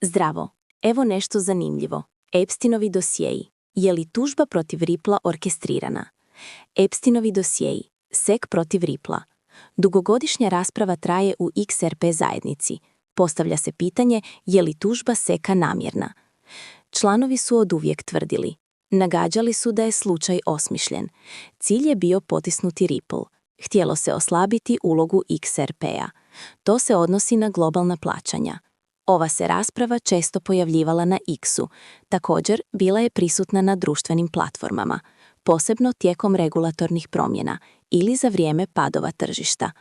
Zdravo, evo nešto zanimljivo. Epsteinovi dosjei. Je li tužba protiv Rippla orkestrirana? Epsteinovi dosjei. SEC protiv Rippla. Dugogodišnja rasprava traje u XRP zajednici. Postavlja se pitanje je li tužba SEC-a namjerna. Članovi su oduvijek tvrdili. Nagađali su da je slučaj osmišljen. Cilj je bio potisnuti Ripple. Htjelo se oslabiti ulogu XRP-a. To se odnosi na globalna plaćanja. Ova se rasprava često pojavljivala na X-u, također bila je prisutna na društvenim platformama, posebno tijekom regulatornih promjena ili za vrijeme padova tržišta.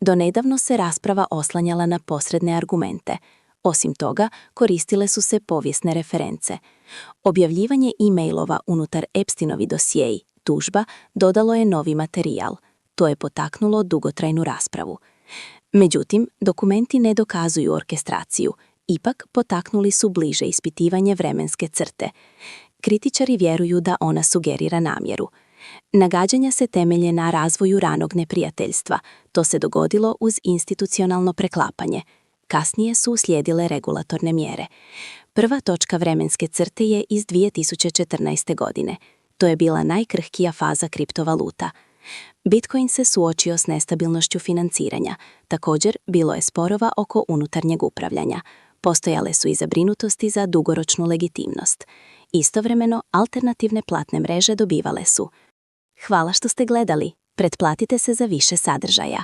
Donedavno se rasprava oslanjala na posredne argumente. Osim toga, koristile su se povijesne reference. Objavljivanje e-mailova unutar Epsteinovi dosjei, tužba, dodalo je novi materijal. To je potaknulo dugotrajnu raspravu. Međutim, dokumenti ne dokazuju orkestraciju, ipak potaknuli su bliže ispitivanje vremenske crte. Kritičari vjeruju da ona sugerira namjeru. Nagađanja se temelje na razvoju ranog neprijateljstva. To se dogodilo uz institucionalno preklapanje. Kasnije su uslijedile regulatorne mjere. Prva točka vremenske crte je iz 2014. godine. To je bila najkrhkija faza kriptovaluta. Bitcoin se suočio s nestabilnošću financiranja. Također, bilo je sporova oko unutarnjeg upravljanja. Postojale su i zabrinutosti za dugoročnu legitimnost. Istovremeno, alternativne platne mreže dobivale su. Hvala što ste gledali. Pretplatite se za više sadržaja.